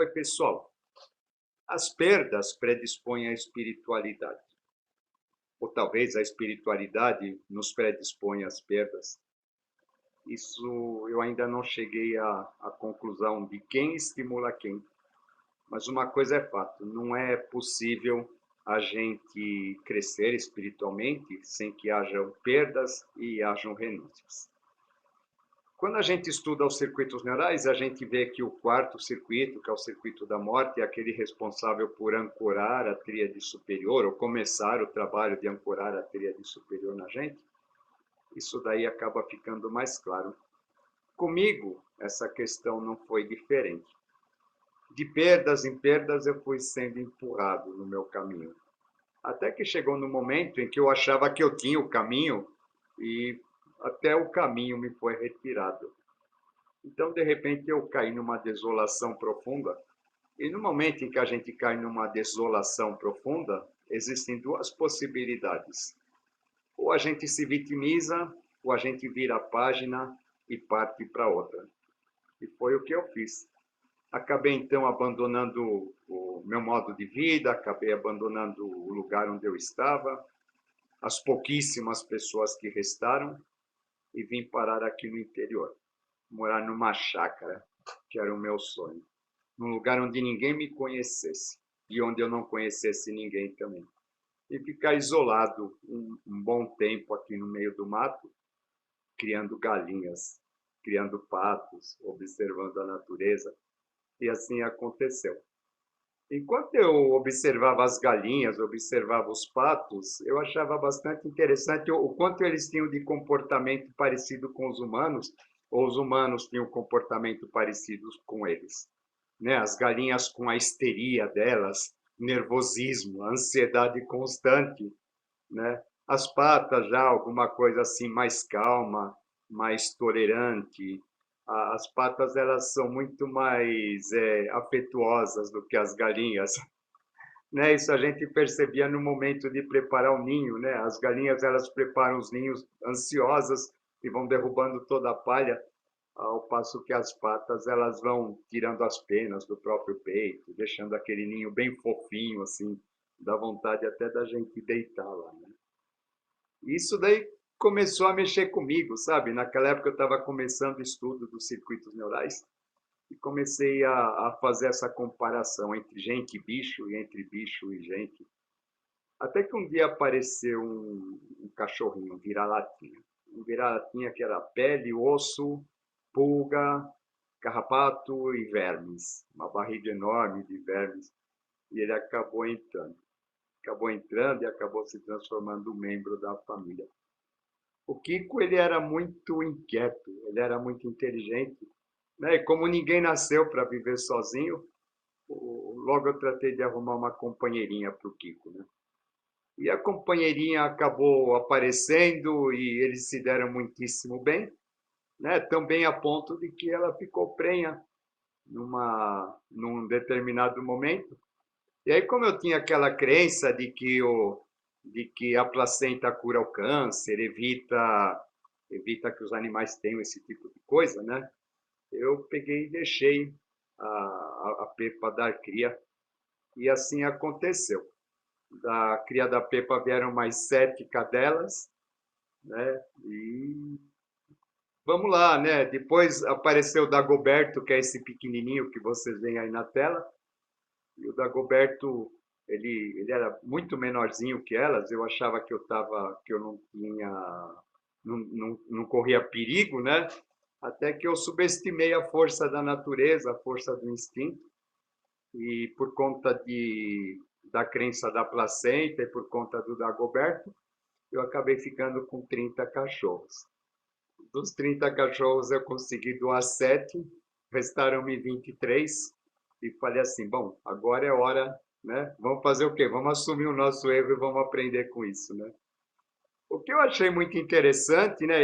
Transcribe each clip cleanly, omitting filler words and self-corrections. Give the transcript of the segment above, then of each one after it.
foi, pessoal? As perdas predispõem à espiritualidade. Ou talvez a espiritualidade nos predispõe às perdas. Isso eu ainda não cheguei à conclusão de quem estimula quem. Mas uma coisa é fato, não é possível a gente crescer espiritualmente sem que hajam perdas e hajam renúncias. Quando a gente estuda os circuitos neurais, a gente vê que o quarto circuito, que é o circuito da morte, é aquele responsável por ancorar a tríade superior, ou começar o trabalho de ancorar a tríade superior na gente. Isso daí acaba ficando mais claro. Comigo, essa questão não foi diferente. De perdas em perdas, eu fui sendo empurrado no meu caminho. Até que chegou no momento em que eu achava que eu tinha o caminho e até o caminho me foi retirado. Então, de repente, eu caí numa desolação profunda. E no momento em que a gente cai numa desolação profunda, existem duas possibilidades. Ou a gente se vitimiza, ou a gente vira a página e parte para outra. E foi o que eu fiz. Acabei, então, abandonando o meu modo de vida, acabei abandonando o lugar onde eu estava, as pouquíssimas pessoas que restaram, e vim parar aqui no interior, morar numa chácara, que era o meu sonho, num lugar onde ninguém me conhecesse e onde eu não conhecesse ninguém também. E ficar isolado um bom tempo aqui no meio do mato, criando galinhas, criando patos, observando a natureza, e assim aconteceu. Enquanto eu observava as galinhas, observava os patos, eu achava bastante interessante o quanto eles tinham de comportamento parecido com os humanos, ou os humanos tinham comportamento parecido com eles. Né? As galinhas com a histeria delas, nervosismo, ansiedade constante. Né? As patas já alguma coisa assim mais calma, mais tolerante. As patas elas são muito mais afetuosas do que as galinhas. Né? Isso a gente percebia no momento de preparar o ninho. Né? As galinhas elas preparam os ninhos ansiosas e vão derrubando toda a palha, ao passo que as patas elas vão tirando as penas do próprio peito, deixando aquele ninho bem fofinho, assim, dá vontade até da gente deitar lá. Né? Isso daí começou a mexer comigo, sabe? Naquela época eu estava começando o estudo dos circuitos neurais e comecei a fazer essa comparação entre gente e bicho e entre bicho e gente. Até que um dia apareceu um cachorrinho, um vira-latinha. Um vira-latinha que era pele, osso, pulga, carrapato e vermes. Uma barriga enorme de vermes. E ele acabou entrando. Acabou entrando e acabou se transformando um membro da família. O Kiko ele era muito inquieto, ele era muito inteligente, né? E como ninguém nasceu para viver sozinho, logo eu tratei de arrumar uma companheirinha para o Kiko, né? E a companheirinha acabou aparecendo e eles se deram muitíssimo bem, né? Tão bem a ponto de que ela ficou prenha num determinado momento. E aí, como eu tinha aquela crença de que a placenta cura o câncer, evita que os animais tenham esse tipo de coisa, né? Eu peguei e deixei a Pepa dar cria, e assim aconteceu. Da cria da Pepa vieram mais 7 cadelas, né? E vamos lá, né? Depois apareceu o Dagoberto, que é esse pequenininho que vocês veem aí na tela. E o Dagoberto, ele era muito menorzinho que elas. Eu achava que eu não tinha, não corria perigo, né? Até que eu subestimei a força da natureza, a força do instinto, e por conta da crença da placenta e por conta do Dagoberto, eu acabei ficando com 30 cachorros. Dos 30 cachorros eu consegui doar 7, restaram-me 23, e falei assim, bom, agora é hora, né? Vamos fazer o quê? Vamos assumir o nosso erro e vamos aprender com isso, né? O que eu achei muito interessante, né?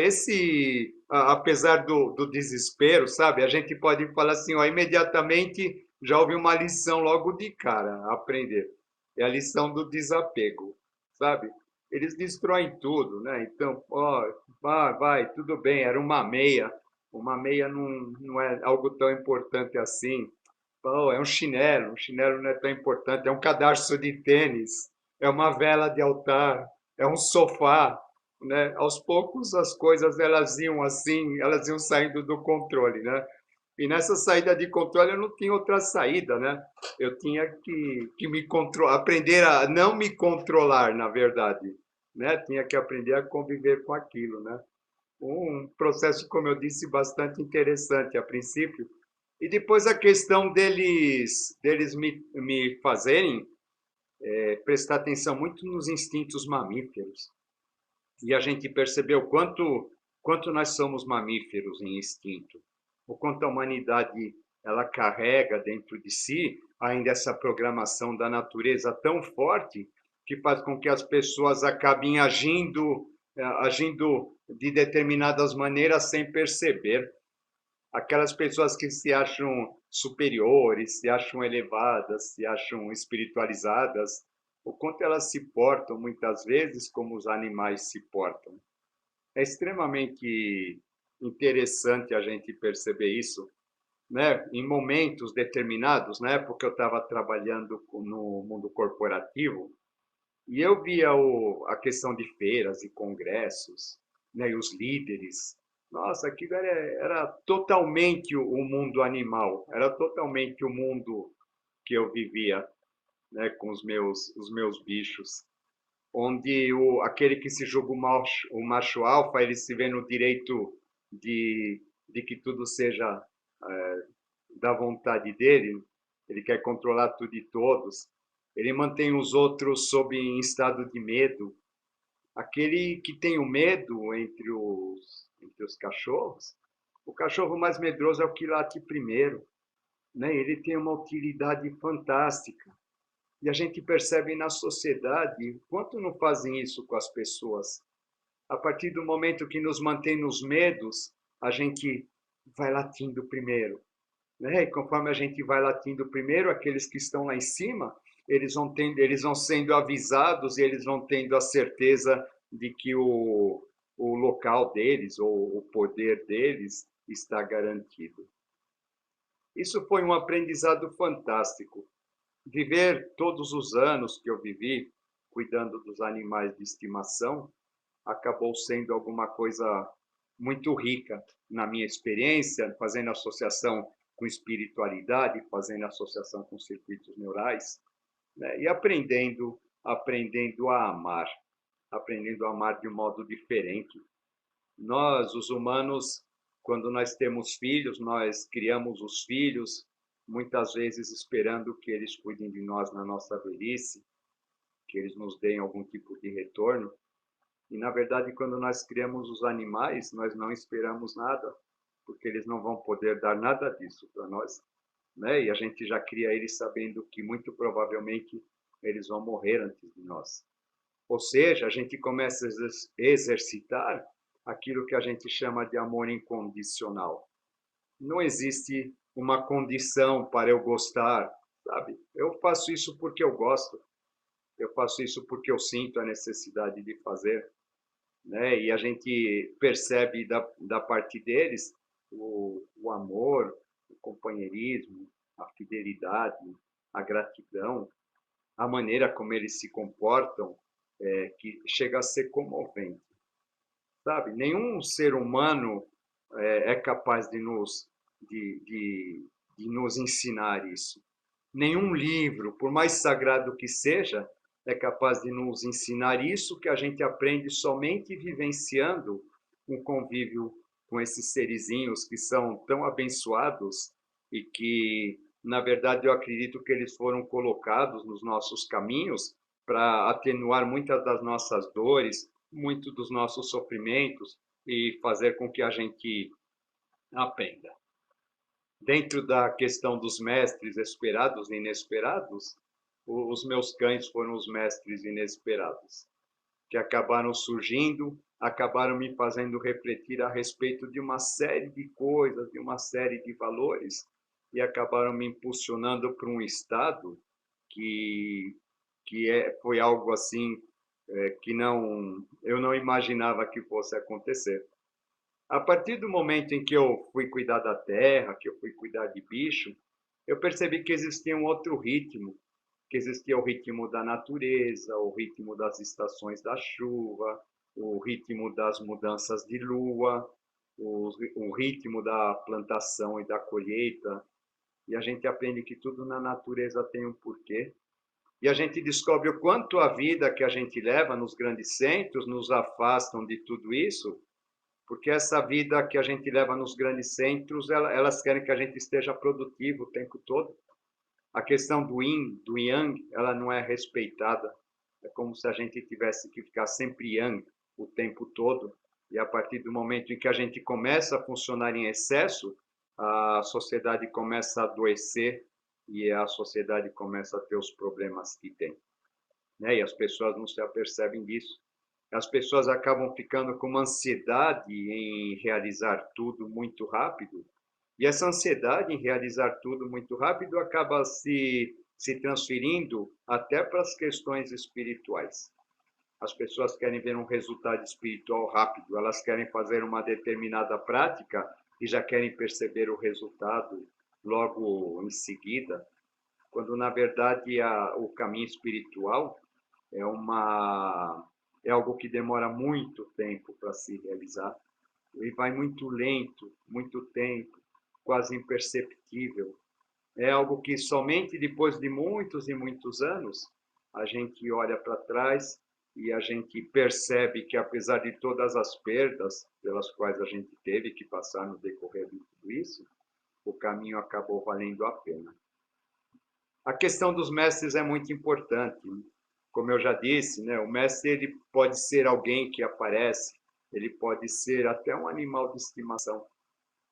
Apesar do desespero, sabe? A gente pode falar assim, ó, imediatamente já houve uma lição logo de cara a aprender. É a lição do desapego, sabe? Eles destroem tudo, né? Então, ó, vai, tudo bem, era uma meia. Uma meia não é algo tão importante assim. Oh, é um chinelo não é tão importante, é um cadarço de tênis, é uma vela de altar, é um sofá, né? Aos poucos as coisas elas iam assim, elas iam saindo do controle, né? E nessa saída de controle eu não tinha outra saída, né? Eu tinha que me controlar, aprender a não me controlar, na verdade, né? Tinha que aprender a conviver com aquilo, né? Um processo, como eu disse, bastante interessante a princípio. E depois a questão deles me fazerem prestar atenção muito nos instintos mamíferos. E a gente percebeu quanto nós somos mamíferos em instinto, o quanto a humanidade ela carrega dentro de si ainda essa programação da natureza tão forte que faz com que as pessoas acabem agindo de determinadas maneiras sem perceber. Aquelas pessoas que se acham superiores, se acham elevadas, se acham espiritualizadas, o quanto elas se portam muitas vezes como os animais se portam. É extremamente interessante a gente perceber isso, né? Em momentos determinados, na época eu estava trabalhando no mundo corporativo, e eu via a questão de feiras e congressos, né, e os líderes. Nossa, aquilo era totalmente o mundo animal, era totalmente o mundo que eu vivia, né, com os meus bichos. Onde aquele que se julga o macho alfa, ele se vê no direito de que tudo seja da vontade dele, ele quer controlar tudo e todos, ele mantém os outros sob em estado de medo. Aquele que tem o medo entre os cachorros, o cachorro mais medroso é o que late primeiro, né? Ele tem uma utilidade fantástica. E a gente percebe na sociedade quanto não fazem isso com as pessoas. A partir do momento que nos mantém nos medos, a gente vai latindo primeiro, né? E conforme a gente vai latindo primeiro, aqueles que estão lá em cima, eles vão sendo avisados e eles vão tendo a certeza de que o local deles ou o poder deles está garantido. Isso foi um aprendizado fantástico. Viver todos os anos que eu vivi cuidando dos animais de estimação acabou sendo alguma coisa muito rica na minha experiência, fazendo associação com espiritualidade, fazendo associação com circuitos neurais, né? E aprendendo a amar de um modo diferente. Nós, os humanos, quando nós temos filhos, nós criamos os filhos, muitas vezes esperando que eles cuidem de nós na nossa velhice, que eles nos deem algum tipo de retorno. E, na verdade, quando nós criamos os animais, nós não esperamos nada, porque eles não vão poder dar nada disso para nós, né? E a gente já cria eles sabendo que, muito provavelmente, eles vão morrer antes de nós. Ou seja, a gente começa a exercitar aquilo que a gente chama de amor incondicional. Não existe uma condição para eu gostar, sabe? Eu faço isso porque eu gosto, eu faço isso porque eu sinto a necessidade de fazer, né? E a gente percebe da parte deles o amor, o companheirismo, a fidelidade, a gratidão, a maneira como eles se comportam, que chega a ser comovente, sabe? Nenhum ser humano é capaz de nos ensinar isso. Nenhum livro, por mais sagrado que seja, é capaz de nos ensinar isso que a gente aprende somente vivenciando um convívio com esses serizinhos que são tão abençoados e que, na verdade, eu acredito que eles foram colocados nos nossos caminhos para atenuar muitas das nossas dores, muito dos nossos sofrimentos e fazer com que a gente aprenda. Dentro da questão dos mestres esperados e inesperados, os meus cães foram os mestres inesperados, que acabaram surgindo, acabaram me fazendo refletir a respeito de uma série de coisas, de uma série de valores, e acabaram me impulsionando para um estado que, foi algo assim que eu não imaginava que fosse acontecer. A partir do momento em que eu fui cuidar da terra, que eu fui cuidar de bicho, eu percebi que existia um outro ritmo, que existia o ritmo da natureza, o ritmo das estações da chuva, o ritmo das mudanças de lua, o ritmo da plantação e da colheita. E a gente aprende que tudo na natureza tem um porquê. E a gente descobre o quanto a vida que a gente leva nos grandes centros nos afastam de tudo isso, porque essa vida que a gente leva nos grandes centros, elas querem que a gente esteja produtivo o tempo todo. A questão do yin, do yang, ela não é respeitada. É como se a gente tivesse que ficar sempre yang o tempo todo. E a partir do momento em que a gente começa a funcionar em excesso, a sociedade começa a adoecer e a sociedade começa a ter os problemas que tem. Né? E as pessoas não se apercebem disso. As pessoas acabam ficando com uma ansiedade em realizar tudo muito rápido, e essa ansiedade em realizar tudo muito rápido acaba se transferindo até para as questões espirituais. As pessoas querem ver um resultado espiritual rápido, elas querem fazer uma determinada prática e já querem perceber o resultado logo em seguida, quando na verdade o caminho espiritual é algo que demora muito tempo para se realizar e vai muito lento, muito tempo, quase imperceptível. É algo que somente depois de muitos e muitos anos a gente olha para trás e a gente percebe que, apesar de todas as perdas pelas quais a gente teve que passar no decorrer de tudo isso, o caminho acabou valendo a pena. A questão dos mestres é muito importante. Como eu já disse, né, o mestre ele pode ser alguém que aparece, ele pode ser até um animal de estimação,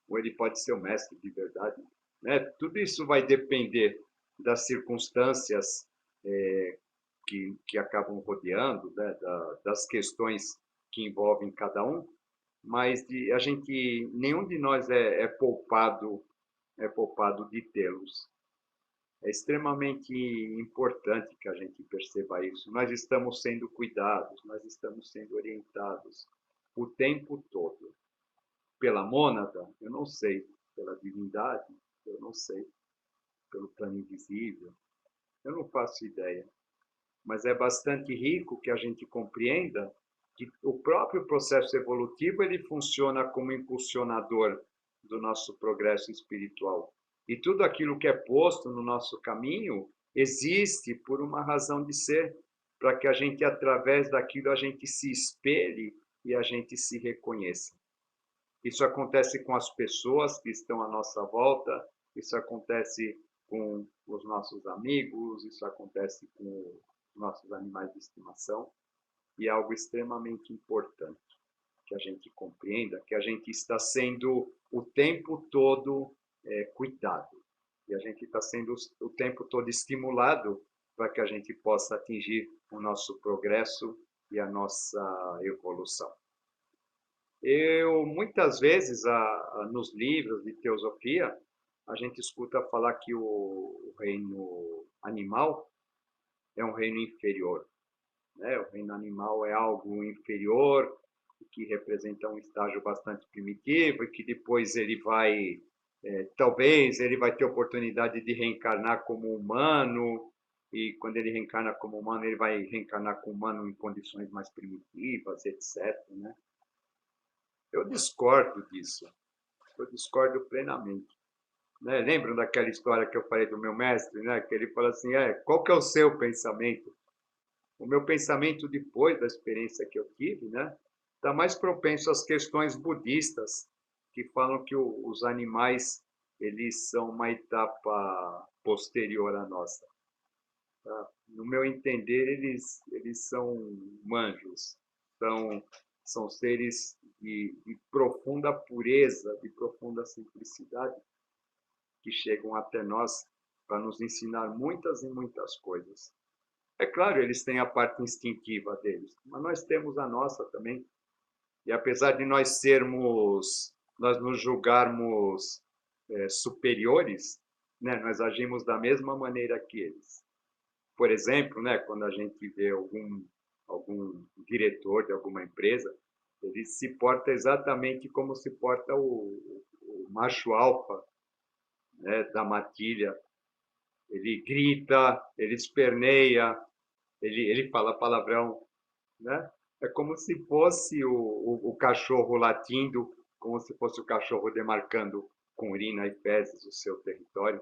ou ele pode ser o mestre de verdade. Né? Tudo isso vai depender das circunstâncias que acabam rodeando, né? Das questões que envolvem cada um, mas a gente, nenhum de nós é poupado de tê-los. É extremamente importante que a gente perceba isso. Nós estamos sendo cuidados, nós estamos sendo orientados o tempo todo. Pela mônada, eu não sei. Pela divindade, eu não sei. Pelo plano invisível, eu não faço ideia. Mas é bastante rico que a gente compreenda que o próprio processo evolutivo ele funciona como impulsionador do nosso progresso espiritual. E tudo aquilo que é posto no nosso caminho existe por uma razão de ser, para que a gente, através daquilo, a gente se espelhe e a gente se reconheça. Isso acontece com as pessoas que estão à nossa volta, isso acontece com os nossos amigos, isso acontece com os nossos animais de estimação, e é algo extremamente importante que a gente compreenda que a gente está sendo o tempo todo cuidado, e a gente está sendo o tempo todo estimulado para que a gente possa atingir o nosso progresso e a nossa evolução. Muitas vezes, nos livros de teosofia, a gente escuta falar que o reino animal é um reino inferior. Né? O reino animal é algo inferior, que representa um estágio bastante primitivo e que depois ele vai, talvez, ele vai ter oportunidade de reencarnar como humano, e quando ele reencarna como humano, ele vai reencarnar como humano em condições mais primitivas, etc. Né? Eu discordo disso. Eu discordo plenamente. Né? Lembram daquela história que eu falei do meu mestre, né? Que ele fala assim, qual que é o seu pensamento? O meu pensamento depois da experiência que eu tive, né? Está mais propenso às questões budistas, que falam que os animais eles são uma etapa posterior à nossa. Tá? No meu entender, eles são anjos, são seres de profunda pureza, de profunda simplicidade, que chegam até nós para nos ensinar muitas e muitas coisas. É claro, eles têm a parte instintiva deles, mas nós temos a nossa também. E apesar de nós nos julgarmos superiores, né, nós agimos da mesma maneira que eles. Por exemplo, né, quando a gente vê algum diretor de alguma empresa, ele se porta exatamente como se porta o macho alfa né, da matilha. Ele grita, ele esperneia, ele fala palavrão, né? É como se fosse o cachorro latindo, como se fosse o cachorro demarcando com urina e fezes o seu território.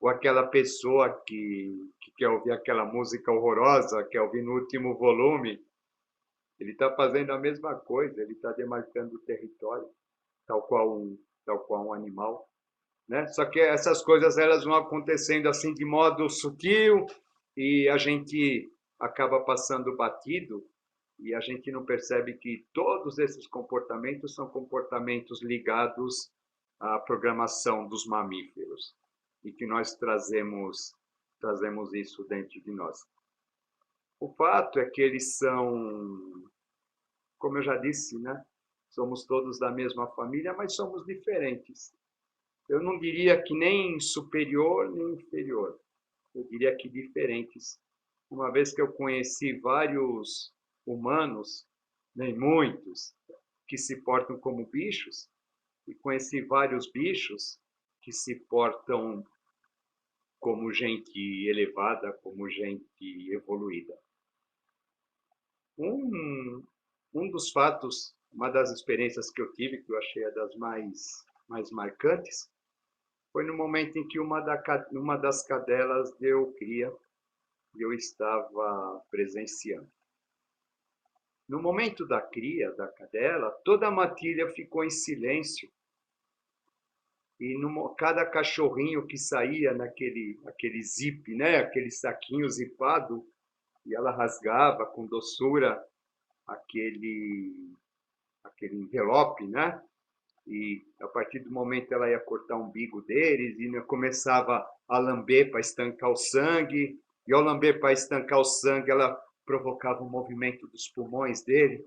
Ou aquela pessoa que quer ouvir aquela música horrorosa, quer ouvir no último volume, ele está fazendo a mesma coisa, ele está demarcando o território, tal qual um animal. Né? Só que essas coisas elas vão acontecendo assim de modo sutil e a gente acaba passando batido e a gente não percebe que todos esses comportamentos são comportamentos ligados à programação dos mamíferos e que nós trazemos isso dentro de nós. O fato é que eles são, como eu já disse, né? Somos todos da mesma família, mas somos diferentes. Eu não diria que nem superior nem inferior, eu diria que diferentes. Uma vez que eu conheci vários humanos, nem muitos, que se portam como bichos, e conheci vários bichos que se portam como gente elevada, como gente evoluída. Um dos fatos, uma das experiências que eu tive, que eu achei das mais marcantes, foi no momento em que uma das cadelas deu cria e eu estava presenciando. No momento da cria da cadela, toda a matilha ficou em silêncio e cada cachorrinho que saía aquele zip, né, aquele saquinho zipado, e ela rasgava com doçura aquele envelope, né? E a partir do momento ela ia cortar o umbigo deles e começava a lamber para estancar o sangue, e ao lamber para estancar o sangue ela provocava um movimento dos pulmões dele,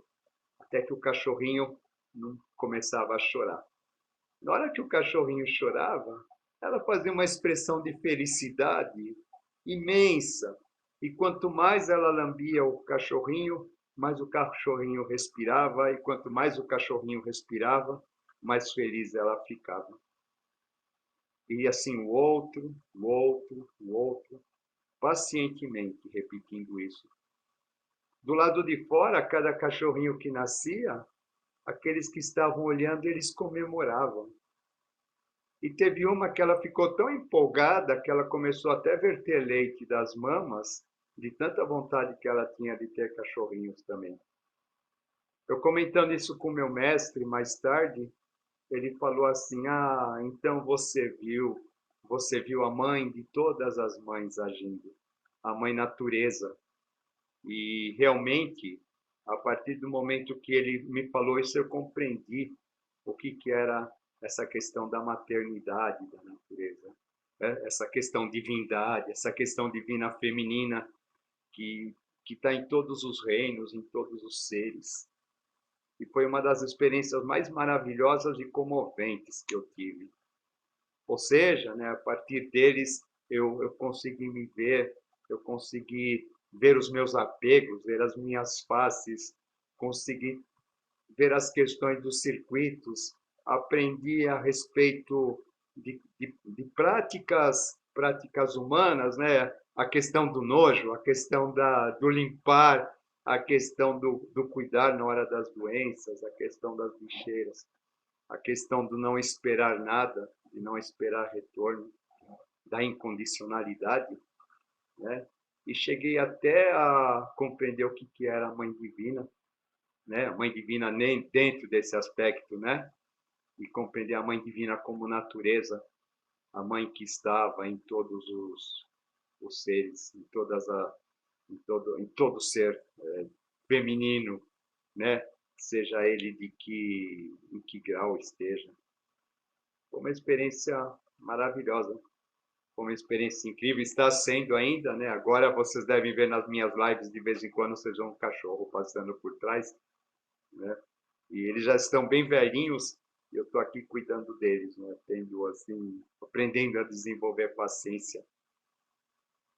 até que o cachorrinho não começava a chorar. Na hora que o cachorrinho chorava, ela fazia uma expressão de felicidade imensa, e quanto mais ela lambia o cachorrinho, mais o cachorrinho respirava, e quanto mais o cachorrinho respirava, mais feliz ela ficava. E assim o outro, pacientemente repetindo isso. Do lado de fora, cada cachorrinho que nascia, aqueles que estavam olhando, eles comemoravam. E teve uma que ela ficou tão empolgada que ela começou até a verter leite das mamas, de tanta vontade que ela tinha de ter cachorrinhos também. Eu comentando isso com meu mestre mais tarde, ele falou assim: "Ah, então você viu a mãe de todas as mães agindo, a mãe natureza". E realmente, a partir do momento que ele me falou isso, eu compreendi o que era essa questão da maternidade da natureza, né? Essa questão divindade, essa questão divina feminina que está em todos os reinos, em todos os seres. E foi uma das experiências mais maravilhosas e comoventes que eu tive. Ou seja, né, a partir deles eu consegui me ver, eu consegui ver os meus apegos, ver as minhas faces, consegui ver as questões dos circuitos, aprendi a respeito de práticas humanas, né? A questão do nojo, a questão do limpar, a questão do cuidar na hora das doenças, a questão das bicheiras, a questão do não esperar nada, de não esperar retorno, da incondicionalidade, né? E cheguei até a compreender o que era a Mãe Divina, né? A Mãe Divina nem dentro desse aspecto, né? E compreender a Mãe Divina como natureza, a Mãe que estava em todos os seres, em todo ser feminino, né? Seja ele em que grau esteja. Foi uma experiência maravilhosa, foi uma experiência incrível, está sendo ainda, né? Agora vocês devem ver nas minhas lives, de vez em quando vocês vão um cachorro passando por trás, né? E eles já estão bem velhinhos e eu estou aqui cuidando deles, né? Tendo assim, aprendendo a desenvolver paciência.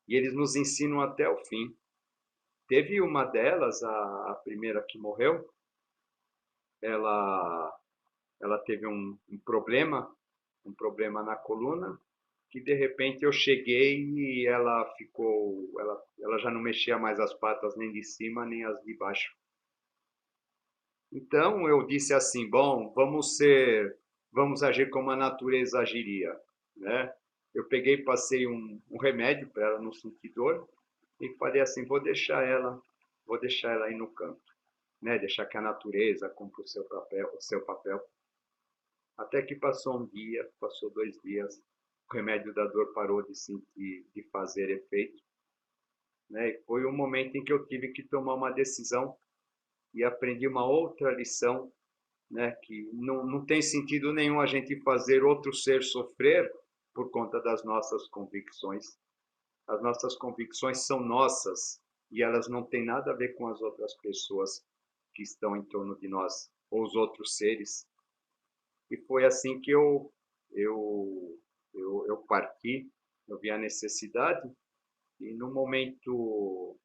E eles nos ensinam até o fim. Teve uma delas, a primeira que morreu, ela teve um problema um problema na coluna, que de repente eu cheguei e ela já não mexia mais as patas nem de cima nem as de baixo. Então eu disse assim, bom, vamos agir como a natureza agiria, né? Eu peguei, passei um remédio para ela não sentir dor e falei assim, vou deixar ela aí no canto, né? Deixar que a natureza cumpra o seu papel. Até que passou um dia, passou 2 dias, o remédio da dor parou de fazer efeito, né? E foi um momento em que eu tive que tomar uma decisão e aprendi uma outra lição, né? Que não tem sentido nenhum a gente fazer outro ser sofrer por conta das nossas convicções. As nossas convicções são nossas e elas não têm nada a ver com as outras pessoas que estão em torno de nós ou os outros seres. E foi assim que eu parti, eu vi a necessidade e no momento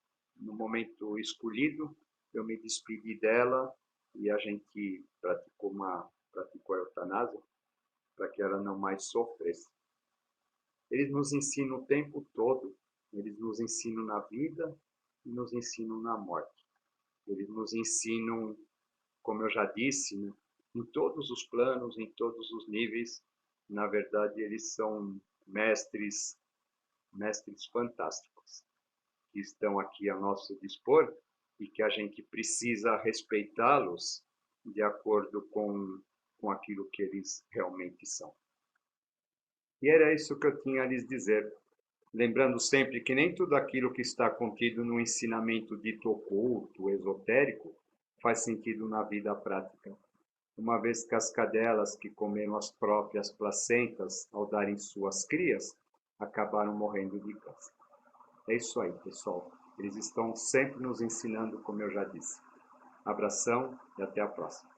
escolhido, eu me despedi dela e a gente praticou a eutanásia para que ela não mais sofresse. Eles nos ensinam o tempo todo, eles nos ensinam na vida e nos ensinam na morte. Eles nos ensinam, como eu já disse, né, em todos os planos, em todos os níveis. Na verdade, eles são mestres fantásticos, que estão aqui a nosso dispor e que a gente precisa respeitá-los de acordo com aquilo que eles realmente são. E era isso que eu tinha a lhes dizer, lembrando sempre que nem tudo aquilo que está contido no ensinamento dito oculto, esotérico, faz sentido na vida prática, uma vez que as cadelas que comeram as próprias placentas ao darem suas crias, acabaram morrendo de câncer. É isso aí, pessoal. Eles estão sempre nos ensinando, como eu já disse. Abração e até a próxima.